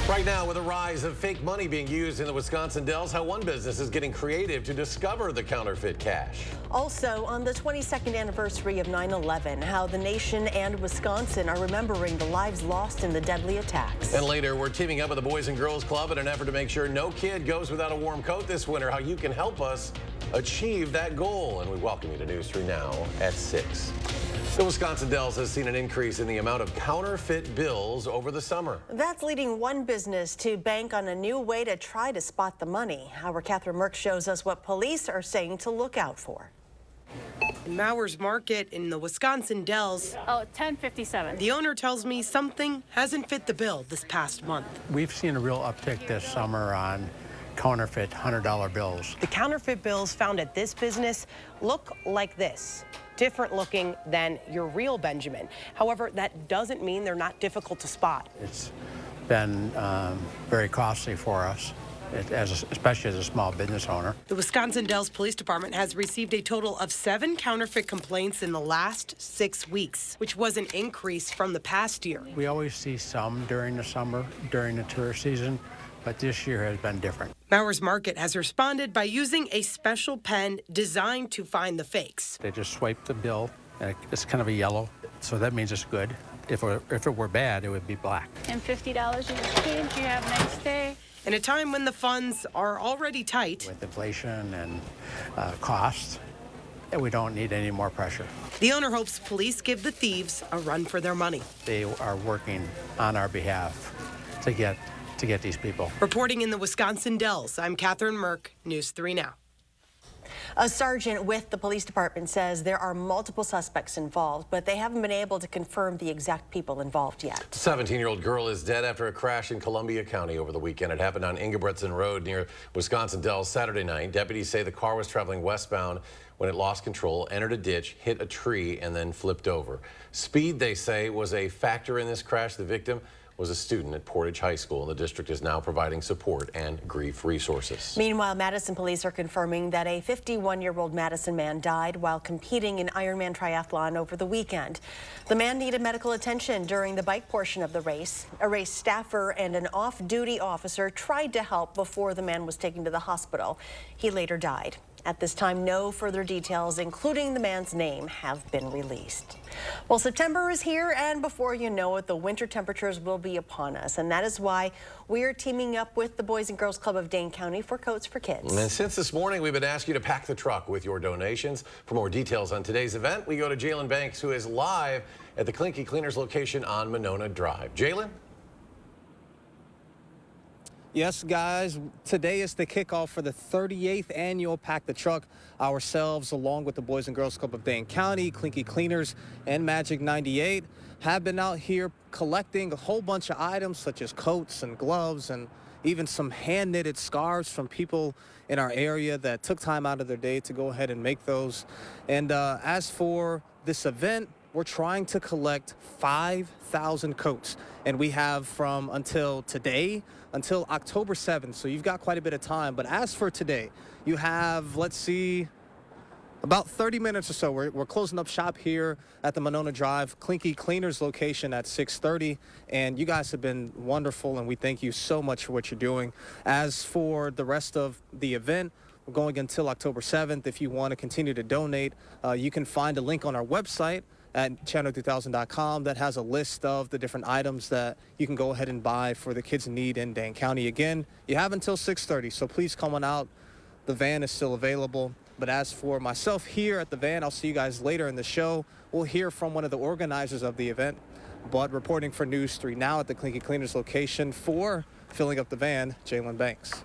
Right now, with a rise of fake money being used in the Wisconsin Dells, how one business is getting creative to discover the counterfeit cash. Also, on the 22nd anniversary of 9/11, how the nation and Wisconsin are remembering the lives lost in the deadly attacks. And later, we're teaming up with the Boys and Girls Club in an effort to make sure no kid goes without a warm coat this winter, how you can help us achieve that goal. And we welcome you to News 3 Now at 6. The Wisconsin Dells has seen an increase in the amount of counterfeit bills over the summer. That's leading one business to bank on a new way to try to spot the money. Our Catherine Merck shows us what police are saying to look out for. In Mowers Market in the Wisconsin Dells. Oh, 1057. The owner tells me something hasn't fit the bill this past month. We've seen a real uptick this summer on counterfeit $100 bills. The counterfeit bills found at this business look like this. Different looking than your real Benjamin. However, that doesn't mean they're not difficult to spot. It's been very costly for us, especially as a small business owner. The Wisconsin Dells Police Department has received a total of 7 counterfeit complaints in the last 6 weeks, which was an increase from the past year. We always see some during the summer, during the tourist season, but this year has been different. Mowers Market has responded by using a special pen designed to find the fakes. They just swipe the bill, and it's kind of a yellow, so that means it's good. If it were bad, it would be black. And $50 you just paid. You have a nice day. In a time when the funds are already tight, With inflation and costs, we don't need any more pressure. the owner hopes police give the thieves a run for their money. They are working on our behalf to get these people. Reporting in the Wisconsin Dells, I'm Catherine Merck, News 3 Now. A sergeant with the police department says there are multiple suspects involved, but they haven't been able to confirm the exact people involved yet. A 17-year-old girl is dead after a crash in Columbia County over the weekend. It happened on Ingebretson Road near Wisconsin Dells Saturday night. Deputies say the car was traveling westbound when it lost control, entered a ditch, hit a tree, and then flipped over. Speed, they say, was a factor in this crash. The victim was a student at Portage High School, and the district is now providing support and grief resources. Meanwhile, Madison police are confirming that a 51-year-old Madison man died while competing in Ironman triathlon over the weekend. The man needed medical attention during the bike portion of the race. A race staffer and an off-duty officer tried to help before the man was taken to the hospital. He later died. At this time, no further details, including the man's name, have been released. Well, September is here, and before you know it, the winter temperatures will be upon us. And that is why we are teaming up with the Boys and Girls Club of Dane County for Coats for Kids. And since this morning, we've been asking you to pack the truck with your donations. For more details on today's event, we go to Jalen Banks, who is live at the Clinky Cleaners location on Monona Drive. Jalen? Yes, guys, today is the kickoff for the 38th annual Pack the Truck. Ourselves, along with the Boys and Girls Club of Dane County, Clinky Cleaners, and Magic 98, have been out here collecting a whole bunch of items such as coats and gloves and even some hand-knitted scarves from people in our area that took time out of their day to go ahead and make those. And as for this event, we're trying to collect 5,000 coats, and we have from until today until October 7th, so you've got quite a bit of time. But as for today, you have, let's see, about 30 minutes or so. We're closing up shop here at the Monona Drive Clinky Cleaners location at 6:30, and you guys have been wonderful, and we thank you so much for what you're doing. As for the rest of the event, we're going until October 7th. If you want to continue to donate, you can find a link on our website at channel2000.com that has a list of the different items that you can go ahead and buy for the kids in need in Dane County. Again, you have until 6:30, so please come on out. The van is still available. But as for myself here at the van, I'll see you guys later in the show. We'll hear from one of the organizers of the event. But reporting for News 3 Now at the Clinky Cleaners location for filling up the van, Jalen Banks.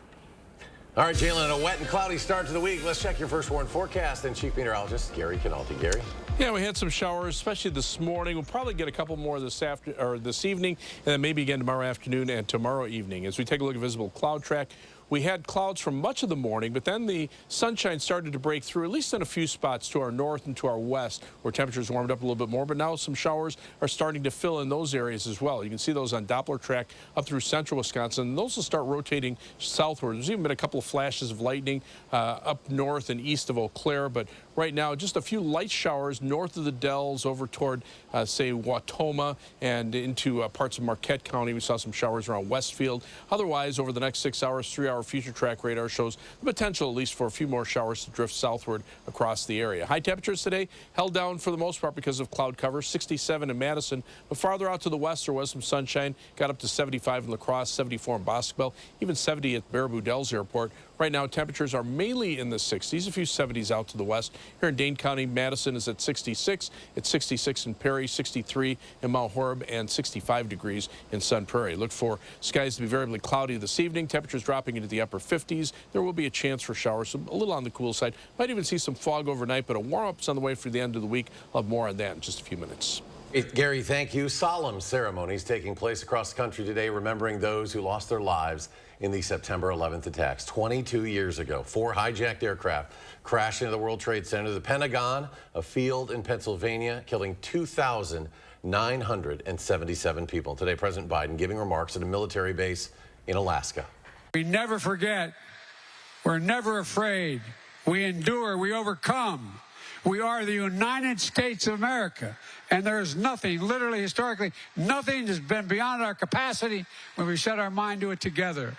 All right, Jalen, a wet and cloudy start to the week. Let's check your first warn forecast. And Chief Meteorologist Gary Canalti. Gary? Yeah, we had some showers, especially this morning. We'll probably get a couple more this evening, and then maybe again tomorrow afternoon and tomorrow evening. As we take a look at visible cloud track, we had clouds for much of the morning, but then the sunshine started to break through, at least in a few spots to our north and to our west, where temperatures warmed up a little bit more. But now some showers are starting to fill in those areas as well. You can see those on Doppler track up through central Wisconsin. And those will start rotating southward. There's even been a couple of flashes of lightning up north and east of Eau Claire, but right now just a few light showers north of the Dells over toward, say, Wautoma and into parts of Marquette County. We saw some showers around Westfield. Otherwise, over the next 6 hours, 3-hour future track radar shows the potential, at least, for a few more showers to drift southward across the area. High temperatures today held down for the most part because of cloud cover, 67 in Madison, but farther out to the west there was some sunshine, got up to 75 in La Crosse, 74 in Boscobel, even 70 at Baraboo Dells Airport. Right now, temperatures are mainly in the 60s, a few 70s out to the west. Here in Dane County, Madison is at 66. It's 66 in Perry, 63 in Mount Horeb, and 65 degrees in Sun Prairie. Look for skies to be variably cloudy this evening. Temperatures dropping into the upper 50s. There will be a chance for showers, so a little on the cool side. Might even see some fog overnight, but a warm-up's on the way for the end of the week. I'll have more on that in just a few minutes. Gary, thank you. Solemn ceremonies taking place across the country today, remembering those who lost their lives in the September 11th attacks. 22 years ago, 4 hijacked aircraft crashed into the World Trade Center, the Pentagon, a field in Pennsylvania, killing 2,977 people. Today, President Biden giving remarks at a military base in Alaska. We never forget. We're never afraid. We endure. We overcome. We are the United States of America, and there is nothing, literally, historically, nothing has been beyond our capacity when we set our mind to it together.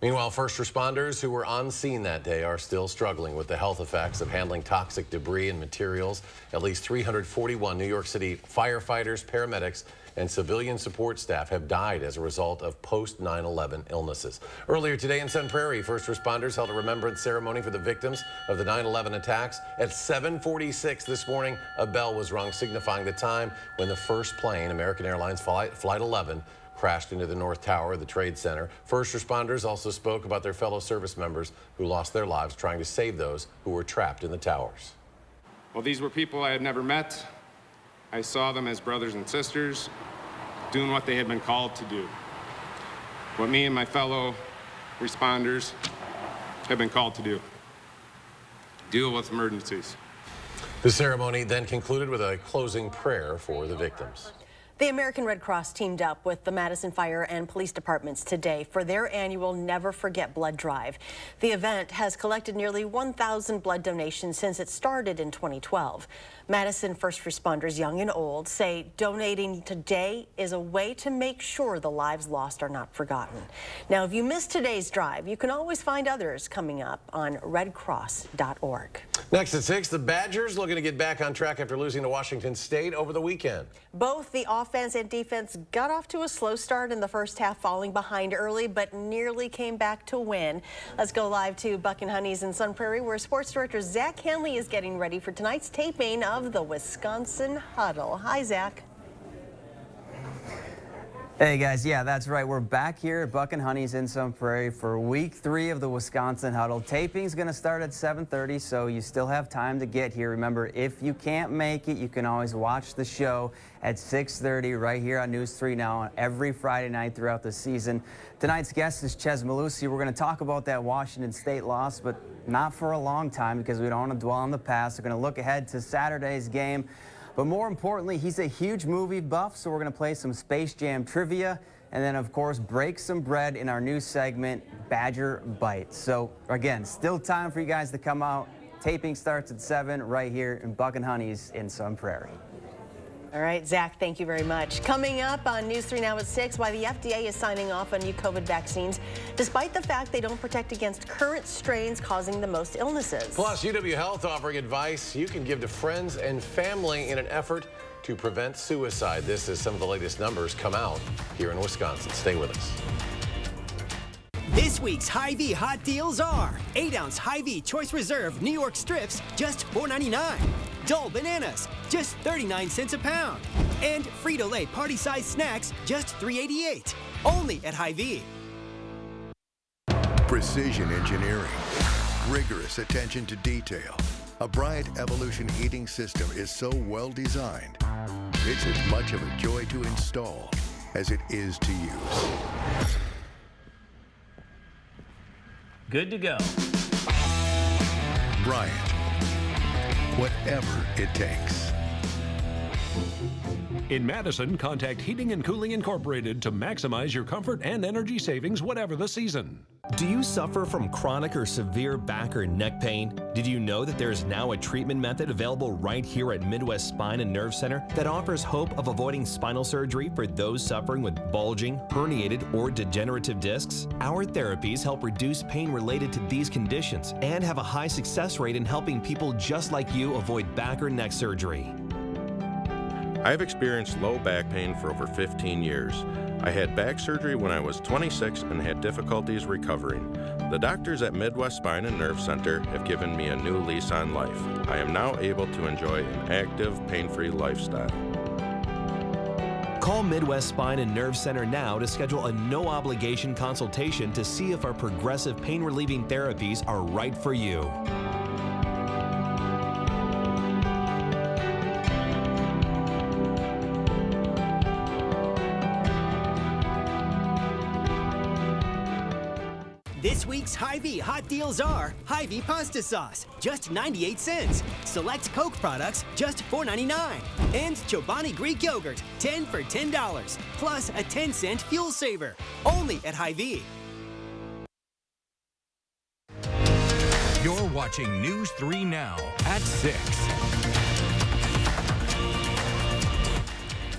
Meanwhile, first responders who were on scene that day are still struggling with the health effects of handling toxic debris and materials. At least 341 New York City firefighters, paramedics, and civilian support staff have died as a result of post-9/11 illnesses. Earlier today in Sun Prairie, first responders held a remembrance ceremony for the victims of the 9/11 attacks. At 7:46 this morning, a bell was rung signifying the time when the first plane, American Airlines Flight 11, crashed into the North Tower of the Trade Center. First responders also spoke about their fellow service members who lost their lives trying to save those who were trapped in the towers. Well, these were people I had never met. I saw them as brothers and sisters doing what they had been called to do. What me and my fellow responders have been called to do. Deal with emergencies. The ceremony then concluded with a closing prayer for the victims. The American Red Cross teamed up with the Madison Fire and Police Departments today for their annual Never Forget blood drive. The event has collected nearly 1,000 blood donations since it started in 2012. Madison first responders, young and old, say donating today is a way to make sure the lives lost are not forgotten. Now, if you missed today's drive, you can always find others coming up on redcross.org. Next at 6, the Badgers looking to get back on track after losing to Washington State over the weekend. Both the offense and defense got off to a slow start in the first half, falling behind early, but nearly came back to win. Let's go live to Buck and Honey's in Sun Prairie, where sports director Zach Hanley is getting ready for tonight's taping of the Wisconsin Huddle. Hi, Zach. Hey guys, yeah, that's right. We're back here at Buck and Honey's in Sun Prairie for week 3 of the Wisconsin Huddle. Taping's going to start at 7:30, so you still have time to get here. Remember, if you can't make it, you can always watch the show at 6:30 right here on News 3 Now every Friday night throughout the season. Tonight's guest is Ches Malusi. We're going to talk about that Washington State loss, but not for a long time because we don't want to dwell on the past. We're going to look ahead to Saturday's game. But more importantly, he's a huge movie buff, so we're going to play some Space Jam trivia and then, of course, break some bread in our new segment, Badger Bites. So, again, still time for you guys to come out. Taping starts at 7 right here in Buck and Honey's in Sun Prairie. All right, Zach, thank you very much. Coming up on News 3 Now at 6, why the FDA is signing off on new COVID vaccines, despite the fact they don't protect against current strains causing the most illnesses. Plus, UW Health offering advice you can give to friends and family in an effort to prevent suicide. This is some of the latest numbers come out here in Wisconsin. Stay with us. This week's Hy-Vee hot deals are 8-ounce Hy-Vee Choice Reserve New York strips, just $4.99. Dull bananas, just 39 cents a pound. And Frito-Lay party-sized snacks, just $3.88. Only at Hy-Vee. Precision engineering, rigorous attention to detail. A Bryant Evolution heating system is so well designed, it's as much of a joy to install as it is to use. good to go. Bryant, whatever it takes. In Madison, contact Heating and Cooling Incorporated to maximize your comfort and energy savings whatever the season. Do you suffer from chronic or severe back or neck pain? Did you know that there is now a treatment method available right here at Midwest Spine and Nerve Center that offers hope of avoiding spinal surgery for those suffering with bulging, herniated, or degenerative discs? Our therapies help reduce pain related to these conditions and have a high success rate in helping people just like you avoid back or neck surgery. I've experienced low back pain for over 15 years. I had back surgery when I was 26 and had difficulties recovering. The doctors at Midwest Spine and Nerve Center have given me a new lease on life. I am now able to enjoy an active, pain-free lifestyle. Call Midwest Spine and Nerve Center now to schedule a no-obligation consultation to see if our progressive pain-relieving therapies are right for you. This week's Hy-Vee hot deals are Hy-Vee pasta sauce, just 98 cents. Select Coke products, just $4.99. And Chobani Greek yogurt, 10 for $10. Plus a 10-cent fuel saver. Only at Hy-Vee. You're watching News 3 Now at 6.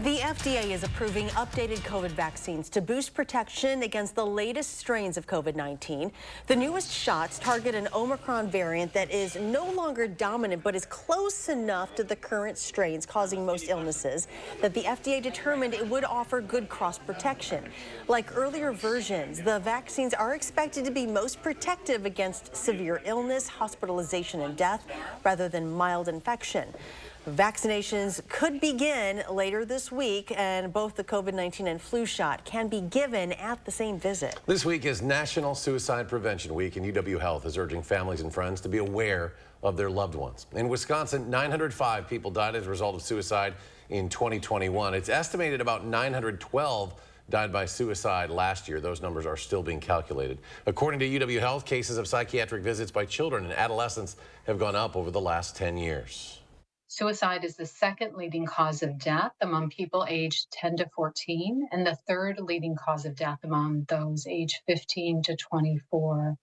The FDA is approving updated COVID vaccines to boost protection against the latest strains of COVID-19. The newest shots target an Omicron variant that is no longer dominant but is close enough to the current strains causing most illnesses that the FDA determined it would offer good cross protection. Like earlier versions, the vaccines are expected to be most protective against severe illness, hospitalization, and death rather than mild infection. Vaccinations could begin later this week, and both the COVID-19 and flu shot can be given at the same visit. This week is National Suicide Prevention Week, and UW Health is urging families and friends to be aware of their loved ones. In Wisconsin, 905 people died as a result of suicide in 2021. It's estimated about 912 died by suicide last year. Those numbers are still being calculated. According to UW Health, cases of psychiatric visits by children and adolescents have gone up over the last 10 years. Suicide is the second leading cause of death among people aged 10 to 14, and the third leading cause of death among those aged 15 to 24.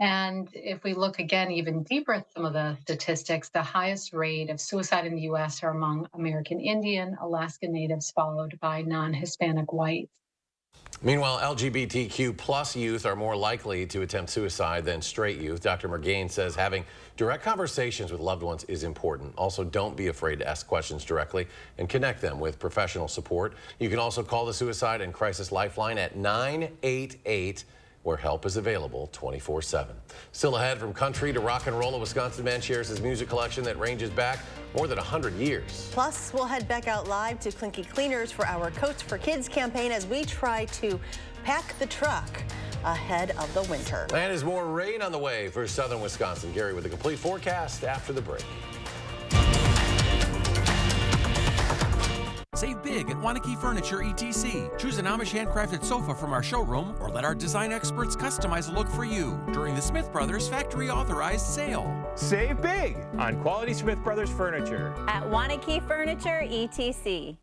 And if we look again even deeper at some of the statistics, the highest rate of suicide in the U.S. are among American Indian, Alaska Natives, followed by non-Hispanic whites. Meanwhile, LGBTQ plus youth are more likely to attempt suicide than straight youth. Dr. Mergain says having direct conversations with loved ones is important. Also, don't be afraid to ask questions directly and connect them with professional support. You can also call the Suicide and Crisis Lifeline at 988, where help is available 24/7. Still ahead, from country to rock and roll, a Wisconsin man shares his music collection that ranges back more than 100 years. Plus, we'll head back out live to Clinky Cleaners for our Coats for Kids campaign as we try to pack the truck ahead of the winter. And there's more rain on the way for southern Wisconsin. Gary with a complete forecast after the break. Save big at Wanakee Furniture ETC. Choose an Amish handcrafted sofa from our showroom or let our design experts customize a look for you during the Smith Brothers factory authorized sale. Save big on quality Smith Brothers furniture at Wanakee Furniture ETC.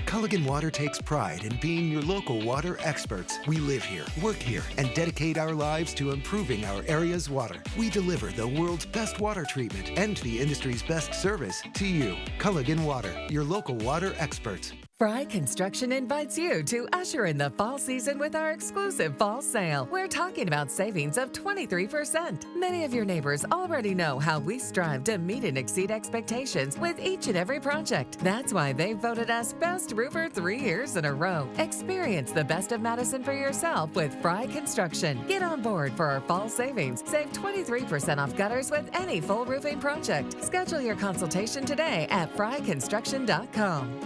Culligan Water takes pride in being your local water experts. We live here, work here, and dedicate our lives to improving our area's water. We deliver the world's best water treatment and the industry's best service to you. Culligan Water, your local water experts. Fry Construction invites you to usher in the fall season with our exclusive fall sale. We're talking about savings of 23%. Many of your neighbors already know how we strive to meet and exceed expectations with each and every project. That's why they voted us Best Roofer 3 years in a row. Experience the best of Madison for yourself with Fry Construction. Get on board for our fall savings. Save 23% off gutters with any full roofing project. Schedule your consultation today at fryconstruction.com.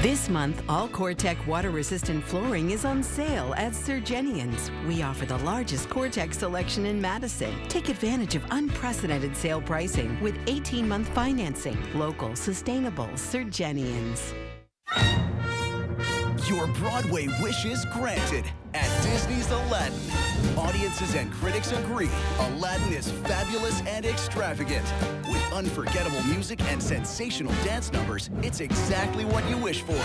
This month, all Core-Tec water-resistant flooring is on sale at Surgenian's. We offer the largest Core-Tec selection in Madison. Take advantage of unprecedented sale pricing with 18-month financing. Local, sustainable Surgenian's. Your Broadway wishes granted at Disney's Aladdin. Audiences and critics agree Aladdin is fabulous and extravagant. With unforgettable music and sensational dance numbers, it's exactly what you wish for.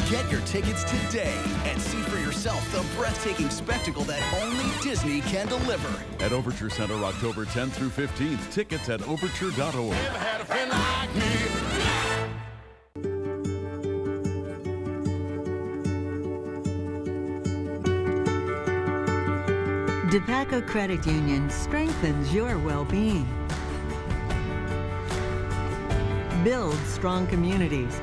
Get your tickets today and see for yourself the breathtaking spectacle that only Disney can deliver. At Overture Center, October 10th through 15th. Tickets at overture.org. DePaco Credit Union strengthens your well-being. Build strong communities.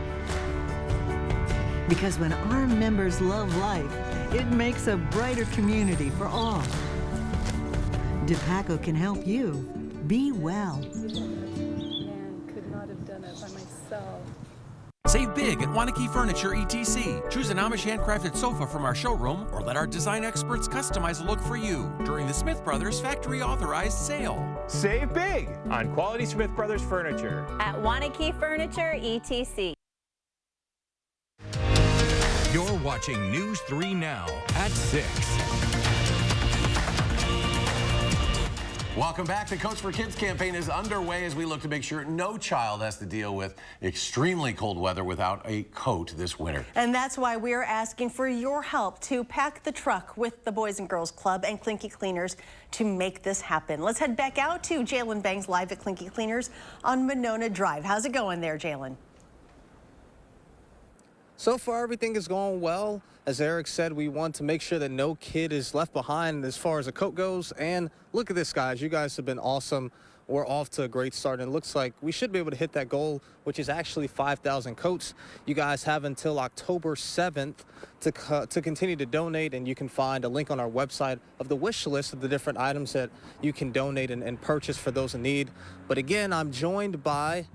Because when our members love life, it makes a brighter community for all. DePaco can help you be well. Could not have done it by myself. Save big at Wanakee Furniture ETC. Choose an Amish handcrafted sofa from our showroom or let our design experts customize a look for you during the Smith Brothers factory authorized sale. Save big on quality Smith Brothers furniture At Wanakee Furniture ETC. You're watching News 3 Now at 6. Welcome back. The Coats for Kids campaign is underway as we look to make sure no child has to deal with extremely cold weather without a coat this winter. And that's why we're asking for your help to pack the truck with the Boys and Girls Club and Clinky Cleaners to make this happen. Let's head back out to Jalen Banks live at Clinky Cleaners on Monona Drive. How's it going there, Jalen? So far, everything is going well. As Eric said, we want to make sure that no kid is left behind as far as a coat goes. And look at this, guys. You guys have been awesome. We're off to a great start, and it looks like we should be able to hit that goal, which is actually 5,000 coats. You guys have until October 7th to continue to donate, and you can find a link on our website of the wish list of the different items that you can donate and purchase for those in need. But again, I'm joined by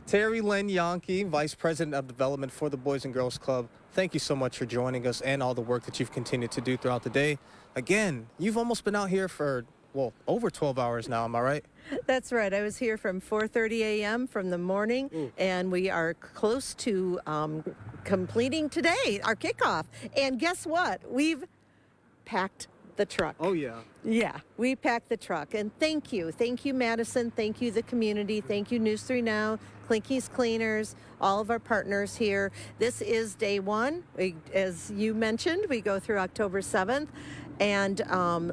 Terry Lynn Yankee, Vice President of Development for the Boys and Girls Club. Thank you so much for joining us and all the work that you've continued to do throughout the day. Again, you've almost been out here for, well, over 12 hours now, am I right? That's right. I was here from 4:30 a.m. from the morning, and we are close to completing today, our kickoff. And guess what? We've packed the truck. Oh, yeah. Yeah, we packed the truck. And thank you. Thank you, Madison. Thank you, the community. Thank you, News 3 Now, Clinky's Cleaners, all of our partners here. This is day one. As you mentioned, we go through October 7th. And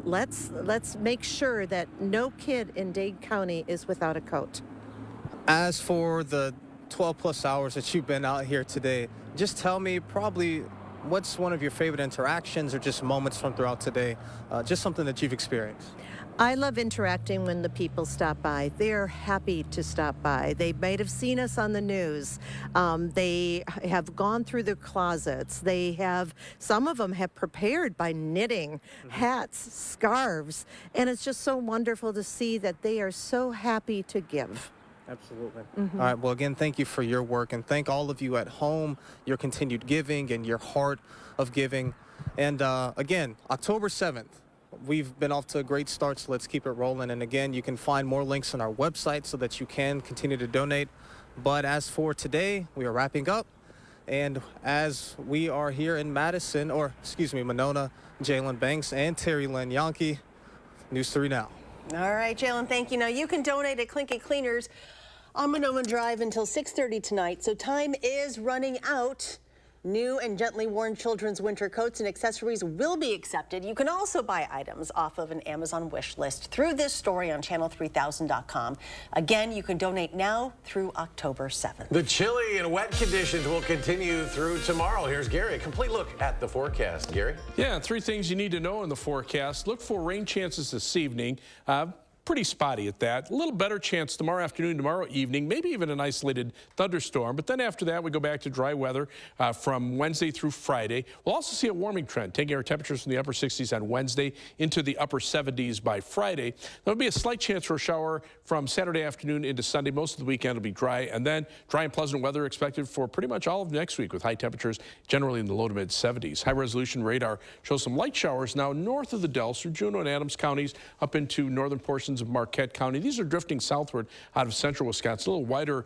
let's make sure that no kid in Dade County is without a coat. As for the 12 plus hours that you've been out here today, just tell me probably what's one of your favorite interactions or just moments from throughout today, just something that you've experienced. I love interacting when the people stop by. They're happy to stop by. They might have seen us on the news. They have gone through their closets. Some of them have prepared by knitting hats, scarves, and it's just so wonderful to see that they are so happy to give. Absolutely. All right. Well, again, thank you for your work, and thank all of you at home, your continued giving and your heart of giving. And again, October 7th, we've been off to a great start, so let's keep it rolling. And again, you can find more links on our website so that you can continue to donate. But as for today, we are wrapping up. And as we are here in Madison, or excuse me, Monona, Jalen Banks and Terry Lynn Yankee, News 3 Now. All right, Jalen, thank you. Now, you can donate at Clinky Cleaners on Monona Drive until 6:30 tonight, so time is running out. New and gently worn children's winter coats and accessories will be accepted. You can also buy items off of an Amazon wish list through this story on channel3000.com. Again, you can donate now through October 7th. The chilly and wet conditions will continue through tomorrow. Here's Gary. A complete look at the forecast. Gary? Yeah, 3 things you need to know in the forecast. Look for rain chances this evening. Pretty spotty at that. A little better chance tomorrow afternoon, tomorrow evening, maybe even an isolated thunderstorm. But then after that, we go back to dry weather from Wednesday through Friday. We'll also see a warming trend, taking our temperatures from the upper 60s on Wednesday into the upper 70s by Friday. There'll be a slight chance for a shower from Saturday afternoon into Sunday. Most of the weekend will be dry, and then dry and pleasant weather expected for pretty much all of next week with high temperatures generally in the low to mid 70s. High-resolution radar shows some light showers now north of the Dells through Juneau and Adams counties up into northern portions portions of Marquette County. These are drifting southward out of central Wisconsin. A little wider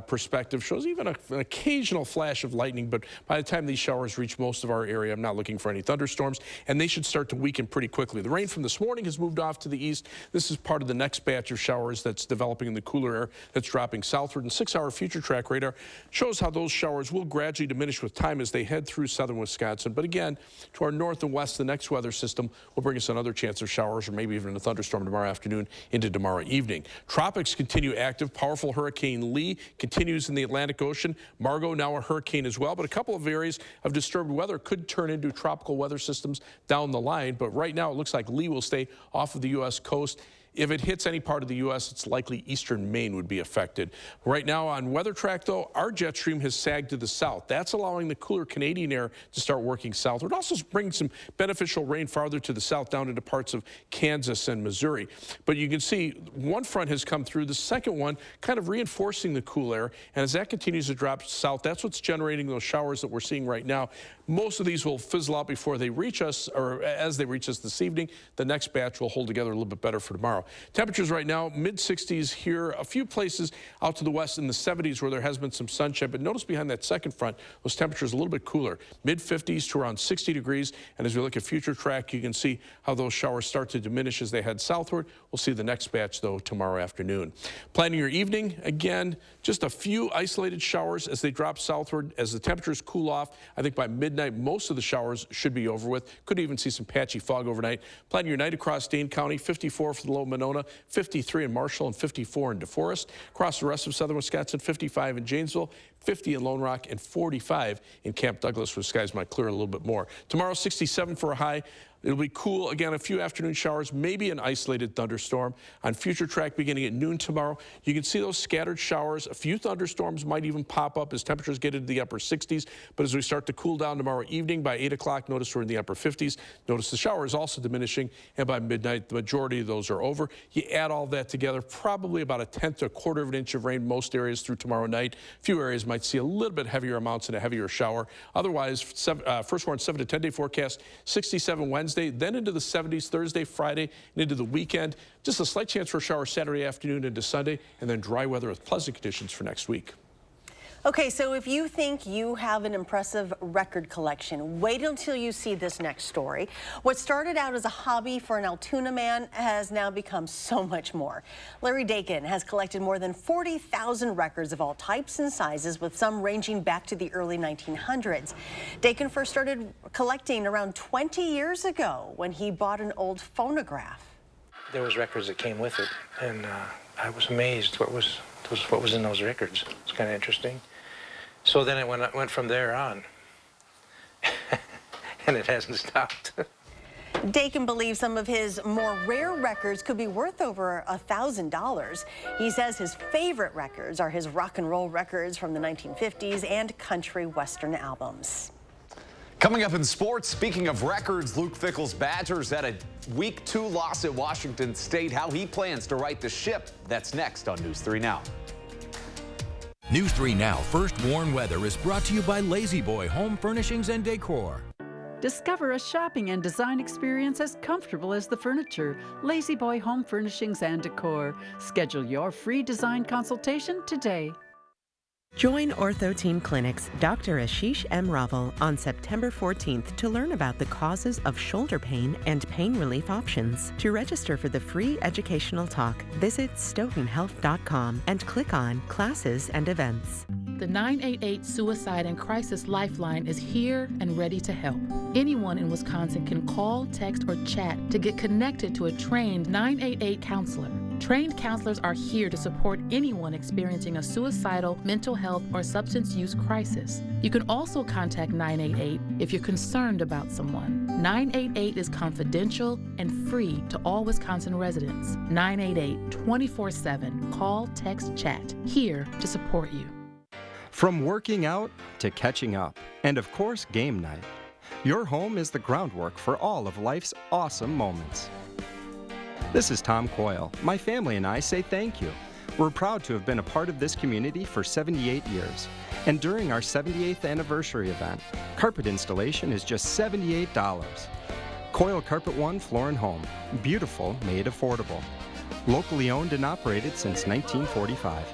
perspective shows even an occasional flash of lightning, but by the time these showers reach most of our area, I'm not looking for any thunderstorms, and they should start to weaken pretty quickly. The rain from this morning has moved off to the east. This is part of the next batch of showers that's developing in the cooler air that's dropping southward. And 6-hour future track radar shows how those showers will gradually diminish with time as they head through southern Wisconsin. But again, to our north and west, the next weather system will bring us another chance of showers or maybe even a thunderstorm tomorrow afternoon into tomorrow evening. Tropics continue active. Powerful Hurricane Lee continues in the Atlantic Ocean. Margot now a hurricane as well, but a couple of areas of disturbed weather could turn into tropical weather systems down the line. But right now it looks like Lee will stay off of the U.S. coast. If it hits any part of the U.S., it's likely eastern Maine would be affected. Right now on weather track, though, our jet stream has sagged to the south. That's allowing the cooler Canadian air to start working southward. It also brings some beneficial rain farther to the south down into parts of Kansas and Missouri. But you can see one front has come through, the second one kind of reinforcing the cool air. And as that continues to drop south, that's what's generating those showers that we're seeing right now. Most of these will fizzle out before they reach us, or as they reach us this evening. The next batch will hold together a little bit better for tomorrow. Temperatures right now, mid-60s here, a few places out to the west in the 70s where there has been some sunshine. But notice behind that second front, those temperatures a little bit cooler, mid-50s to around 60 degrees. And as we look at future track, you can see how those showers start to diminish as they head southward. We'll see the next batch, though, tomorrow afternoon. Planning your evening, again, just a few isolated showers as they drop southward. As the temperatures cool off, I think by midnight, most of the showers should be over with. Could even see some patchy fog overnight. Planning your night across Dane County, 54 for the low Monona, 53 in Marshall, and 54 in DeForest. Across the rest of southern Wisconsin, 55 in Janesville, 50 in Lone Rock, and 45 in Camp Douglas, where skies might clear a little bit more. Tomorrow, 67 for a high. It'll be cool. Again, a few afternoon showers, maybe an isolated thunderstorm. On future track beginning at noon tomorrow, you can see those scattered showers. A few thunderstorms might even pop up as temperatures get into the upper 60s. But as we start to cool down tomorrow evening, by 8 o'clock, notice we're in the upper 50s. Notice the shower is also diminishing. And by midnight, the majority of those are over. You add all that together, probably about a tenth to a quarter of an inch of rain most areas through tomorrow night. A few areas might see a little bit heavier amounts and a heavier shower. Otherwise, first warn 7 to 10-day forecast, 67 Wednesday, then into the 70s Thursday, Friday, and into the weekend. Just a slight chance for a shower Saturday afternoon into Sunday, and then dry weather with pleasant conditions for next week. Okay, so if you think you have an impressive record collection, wait until you see this next story. What started out as a hobby for an Altoona man has now become so much more. Larry Dakin has collected more than 40,000 records of all types and sizes, with some ranging back to the early 1900s. Dakin first started collecting around 20 years ago when he bought an old phonograph. There was records that came with it, and I was amazed what was in those records. It's kind of interesting. So then it went from there on, and it hasn't stopped. Dakin believes some of his more rare records could be worth over $1,000. He says his favorite records are his rock and roll records from the 1950s and country western albums. Coming up in sports, speaking of records, Luke Fickell's Badgers had a Week 2 loss at Washington State. How he plans to right the ship. That's next on News 3 Now. News 3 Now First Warn Weather is brought to you by Lazy Boy Home Furnishings and Decor. Discover a shopping and design experience as comfortable as the furniture. Lazy Boy Home Furnishings and Decor. Schedule your free design consultation today. Join Ortho Team Clinic's Dr. Ashish M. Raval on September 14th to learn about the causes of shoulder pain and pain relief options. To register for the free educational talk, visit stoughtonhealth.com and click on Classes and Events. The 988 Suicide and Crisis Lifeline is here and ready to help. Anyone in Wisconsin can call, text, or chat to get connected to a trained 988 counselor. Trained counselors are here to support anyone experiencing a suicidal, mental health, or substance use crisis. You can also contact 988 if you're concerned about someone. 988 is confidential and free to all Wisconsin residents. 988 24/7. Call, text, chat. Here to support you. From working out to catching up, and of course, game night. Your home is the groundwork for all of life's awesome moments. This is Tom Coyle. My family and I say thank you. We're proud to have been a part of this community for 78 years. And during our 78th anniversary event, carpet installation is just $78. Coyle Carpet One Floor and Home. Beautiful, made affordable. locally owned and operated since 1945.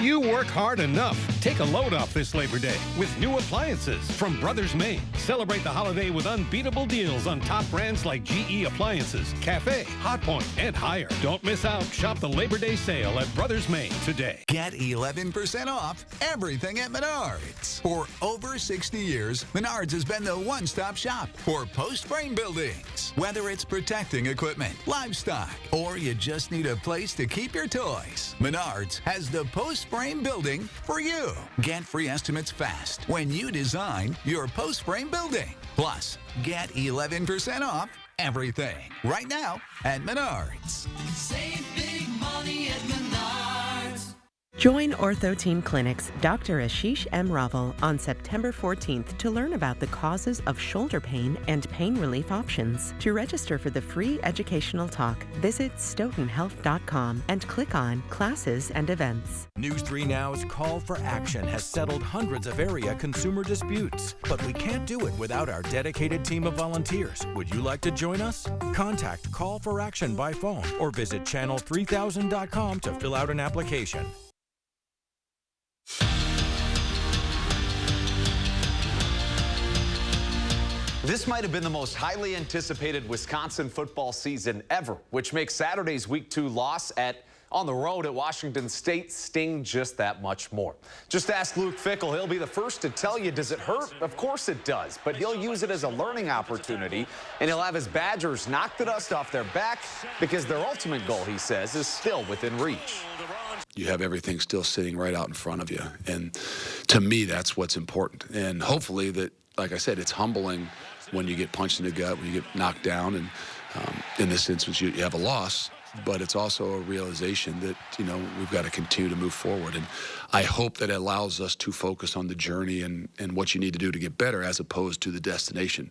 You work hard enough. Take a load off this Labor Day with new appliances from Brothers Maine. Celebrate the holiday with unbeatable deals on top brands like GE Appliances, Cafe, Hotpoint, and Haier. Don't miss out. Shop the Labor Day sale at Brothers Maine today. Get 11% off everything at Menards. For over 60 years, Menards has been the one-stop shop for post-frame buildings. Whether it's protecting equipment, livestock, or you just need a place to keep your toys, Menards has the post-frame building for you. Get free estimates fast when you design your post-frame building. Plus, get 11% off everything right now at Menards. Save big money at Menards. Join Ortho Team Clinic's Dr. Ashish M. Raval on September 14th to learn about the causes of shoulder pain and pain relief options. To register for the free educational talk, visit stoughtonhealth.com and click on Classes and Events. News 3 Now's Call for Action has settled hundreds of area consumer disputes, but we can't do it without our dedicated team of volunteers. Would you like to join us? Contact Call for Action by phone or visit channel3000.com to fill out an application. This might have been the most highly anticipated Wisconsin football season ever, which makes Saturday's Week 2 loss on the road at Washington State sting just that much more. Just ask Luke Fickell. He'll be the first to tell you, does it hurt? Of course it does, but he'll use it as a learning opportunity, and he'll have his Badgers knock the dust off their back because their ultimate goal, he says, is still within reach. You have everything still sitting right out in front of you, and to me, that's what's important. And hopefully that, like I said, it's humbling when you get punched in the gut, when you get knocked down, and in this instance, you have a loss. But it's also a realization that, you know, we've got to continue to move forward. And I hope that it allows us to focus on the journey and what you need to do to get better as opposed to the destination.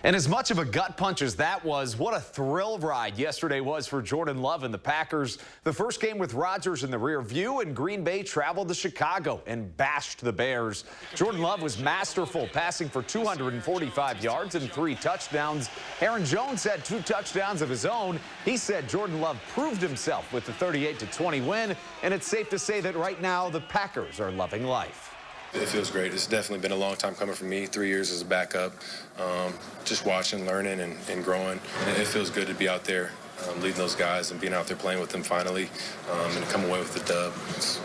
And as much of a gut punch as that was, what a thrill ride yesterday was for Jordan Love and the Packers. The first game with Rodgers in the rear view, and Green Bay traveled to Chicago and bashed the Bears. Jordan Love was masterful, passing for 245 yards and 3 touchdowns. Aaron Jones had 2 touchdowns of his own. He said Jordan Love proved himself with the 38-20 win, and it's safe to say that right now the Packers are loving life. It feels great. It's definitely been a long time coming for me, 3 years as a backup, just watching, learning, and growing. And it feels good to be out there leading those guys and being out there playing with them finally and come away with the dub. It's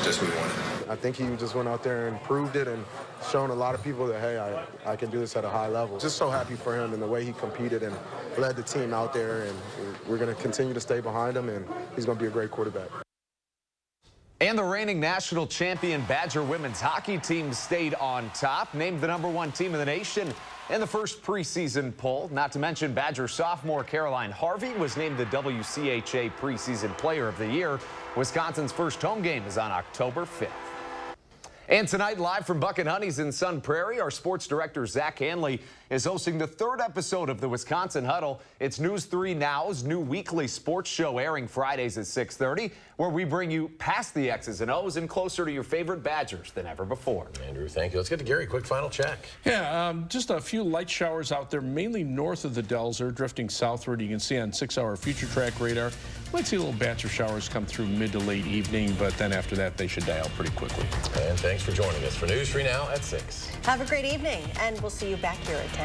just what we wanted. I think he just went out there and proved it and shown a lot of people that, hey, I can do this at a high level. Just so happy for him and the way he competed and led the team out there, and we're going to continue to stay behind him, and he's going to be a great quarterback. And the reigning national champion Badger women's hockey team stayed on top, named the #1 team in the nation in the first preseason poll. Not to mention Badger sophomore Caroline Harvey was named the WCHA preseason player of the year. Wisconsin's first home game is on October 5th. And tonight, live from Buck and Honey's in Sun Prairie, our sports director, Zach Hanley, is hosting the 3rd episode of the Wisconsin Huddle. It's News 3 Now's new weekly sports show airing Fridays at 6:30, where we bring you past the X's and O's and closer to your favorite Badgers than ever before. Andrew, thank you. Let's get to Gary. Quick final check. Yeah, just a few light showers out there, mainly north of the Dells. They're drifting southward. You can see on 6-hour future track radar. Might see little batch of showers come through mid to late evening, but then after that, they should die out pretty quickly. And thanks for joining us for News 3 Now at 6. Have a great evening, and we'll see you back here at 10.